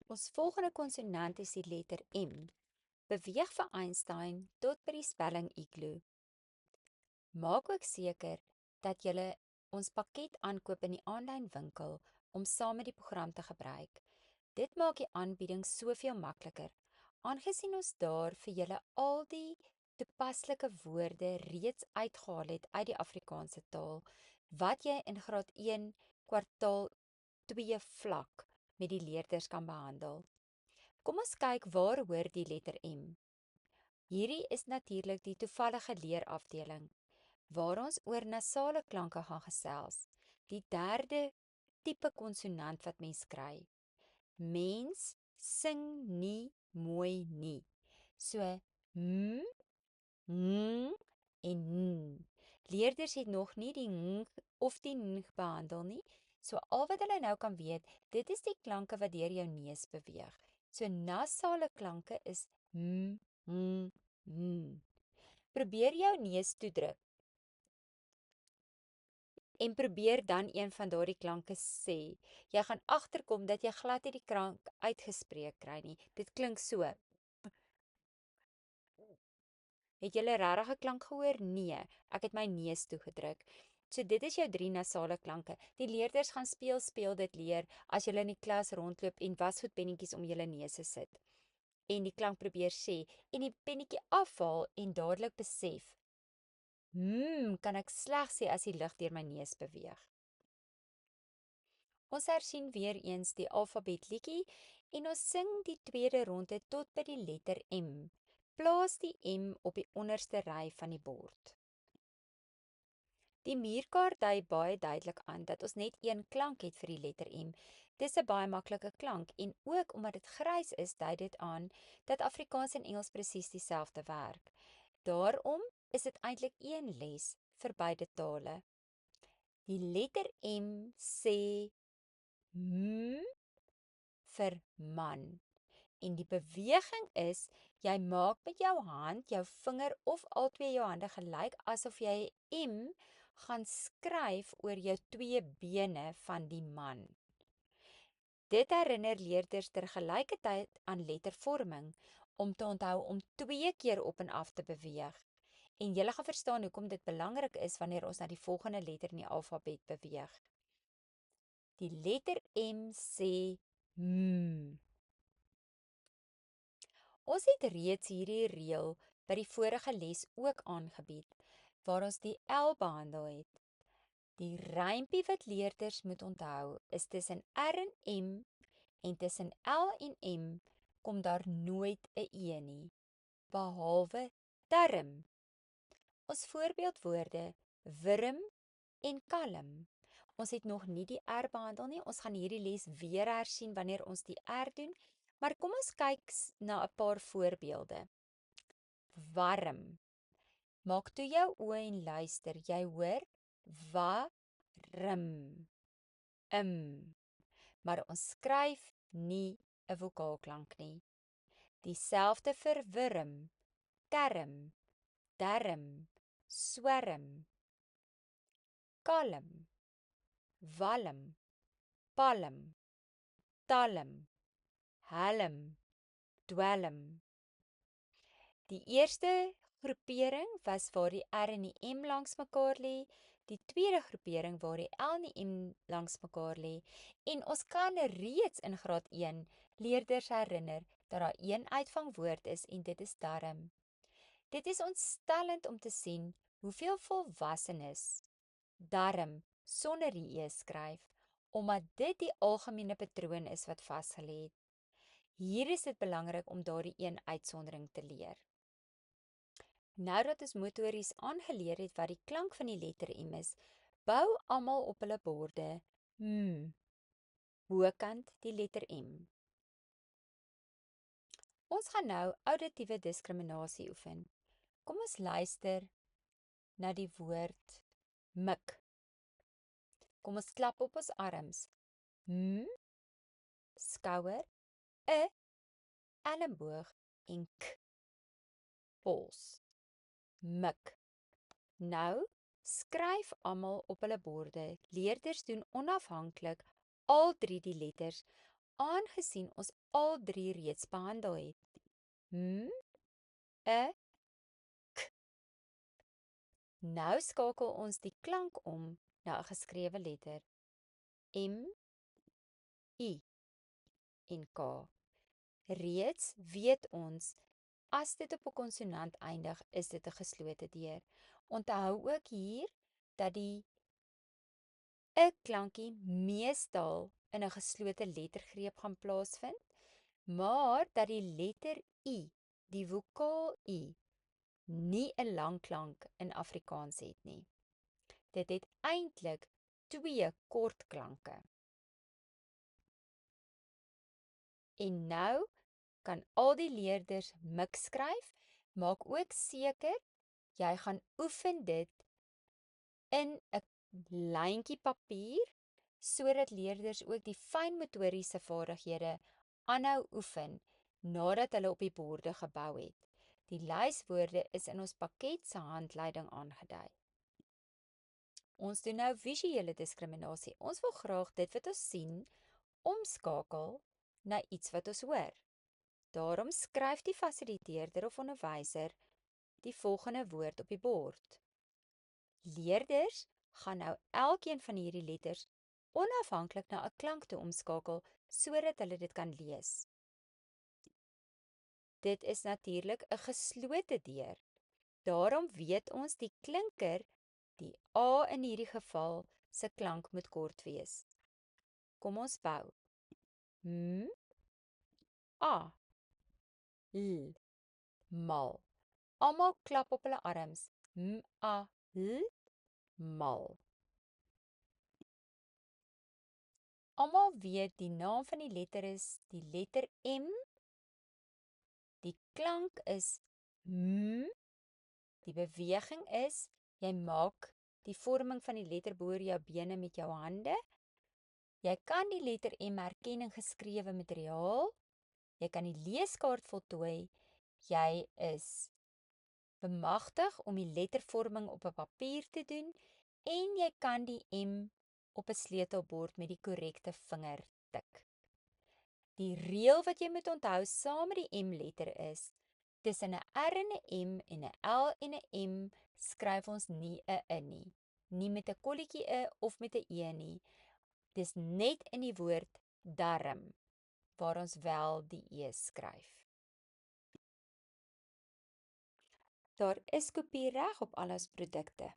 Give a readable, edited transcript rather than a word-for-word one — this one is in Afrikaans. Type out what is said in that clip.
Ons volgende konsonant is die letter M. Beweeg vir Einstein tot by die spelling igloo. Maak ook seker dat jy ons pakket aankoop in die aanlyn winkel om saam met die program te gebruik. Dit maak die aanbieding soveel makliker, aangesien ons daar vir julle al die toepaslike woorde reeds uitgehaal het uit die Afrikaanse taal, wat jy in graad 1 kwartaal 2 vlak met die leerders kan behandel. Kom ons kyk waar hoor die letter M. Hierdie is natuurlik die toevallige leerafdeling, waar ons oor nasale klanke gaan gesels, die derde tipe konsonant wat mens kry. Mens sing nie mooi nie. So, m, n en n. Leerders het nog nie die ng of die n behandel nie, so al wat hulle nou kan weet, dit is die klanke wat deur jou neus beweeg. So, nasale klanke is m, n, n. Probeer jou neus toedruk en probeer dan een van daardie klanke sê. Jy gaan agterkom dat jy glad nie die klank uitgespreek kry nie. Dit klink so. Het jy 'n regte klank gehoor? Nee, ek het my neus toegedruk. So dit is jou 3 nasale klanke. Die leerders gaan speel dit leer as jy in die klas rondloop en wasgoedpennetjies om julle neuse sit. En die klank probeer sê en die pennetjie afhaal en dadelik besef. Kan ek slegs sê as die lug deur my neus beweeg. Ons hersien weer eens die alfabet liedjie en ons sing die tweede ronde tot by die letter M. Plaas die M op die onderste ry van die bord. Die muurkaart dui baie duidelik aan dat ons net een klank het vir die letter M. Dis 'n baie maklike klank en ook omdat dit grys is, dui dit aan dat Afrikaans en Engels presies dieselfde werk. Daarom is dit eintlik een les vir beide tale. Die letter M sê vir man. En die beweging is, jy maak met jou hand, jou vinger of albei jou hande gelyk asof jy 'n M gaan skryf oor jou 2 bene van die man. Dit herinner leerders tergelykertyd aan lettervorming om te onthou om 2 keer op en af te beweeg. En jy gaan verstaan hoekom dit belangrik is wanneer ons na die volgende letter in die alfabet beweeg. Die letter M sê m. Ons het reeds hierdie reël by die vorige les ook aangebied, waar ons die L behandel het. Die rympie wat leerders moet onthou is tussen R en M en tussen L en M kom daar nooit 'n E nie, behalwe darm. Ons voorbeeldwoorde wurm en kalm. Ons het nog nie die R behandel nie. Ons gaan hierdie les weer hersien wanneer ons die R doen. Maar kom ons kyk na 'n paar voorbeelde. Warm. Maak toe jou oë en luister. Jy hoor warm. Maar ons skryf nie 'n vokaalklank nie. Dieselfde vir wurm, term, darm, swerm, kalm, walm, palm, talm, helm, dwelm. Die eerste groepering was waar die R en die M langs mekaar lê, die tweede groepering waar die L en die M langs mekaar lê, en ons kan reeds in graad 1 leerders herinner dat daar een uitvangwoord is en dit is darm. Dit is ontstellend om te sien hoeveel volwassenes darm sonder die E skryf, omdat dit die algemene patroon is wat vasgelê het. Hier is dit belangrik om daardie een uitsondering te leer. Nou dat ons motories aangeleer het wat die klank van die letter M is, bou almal op hulle borde bokant die letter M. Ons gaan nou auditiewe diskriminasie oefen. Kom ons luister na die woord mik. Kom ons klap op ons arms. Skouer, elmboog en k, pols. Mik. Nou skryf almal op hulle borde. Leerders doen onafhanklik al 3 die letters aangesien ons al 3 reeds behandel het. M, e, k. Nou skakel ons die klank om na 'n geskrewe letter. M, I en K. Reeds weet ons, as dit op 'n konsonant eindig, is dit 'n geslote deur. Onthou ook hier dat die 'n klankie meestal in 'n geslote lettergreep gaan plaasvind, maar dat die letter I, die vokaal I, nie 'n lang klank in Afrikaans het nie. Dit het eintlik 2 kort klanke. En nou kan al die leerders mik skryf, maak ook seker jy gaan oefen dit in 'n lyntjie papier, sodat leerders ook die fynmotoriese vaardighede aanhou oefen nadat hulle op die borde gebou het. Die lyswoorde is in ons pakket se handleiding aangedui. Ons doen nou visuele diskriminasie. Ons wil graag dit wat ons sien omskakel na iets wat ons hoor. Daarom skryf die fasiliteerder of onderwyser die volgende woord op die bord. Leerders gaan nou elkeen van hierdie letters onafhanklik na 'n klank toe omskakel sodat hulle dit kan lees. Dit is natuurlik 'n geslote deur. Daarom weet ons die klinker, die A in hierdie geval, se klank moet kort wees. Kom ons bou. M, A, L, mal. Almal klap op hulle arms. M, A, L, mal. Almal weet die naam van die letter is die letter M. Die klank is M. Die beweging is, jy maak die vorming van die letter bo jou bene met jou hande. Jy kan die letter M herken in geskrewe materiaal. Jy kan die leeskaart voltooi. Jy is bemagtig om die lettervorming op 'n papier te doen en jy kan die M op 'n sleutelbord met die korrekte vinger tik. Die reël wat jy moet onthou saam met die M-letter is, tussen 'n R en 'n M en 'n L en 'n M skryf ons nie 'n I nie. Nie met 'n kolletjie I of met 'n E nie. Dis net in die woord darm waar ons wel die E skryf. Daar is kopiereg op al ons produkte.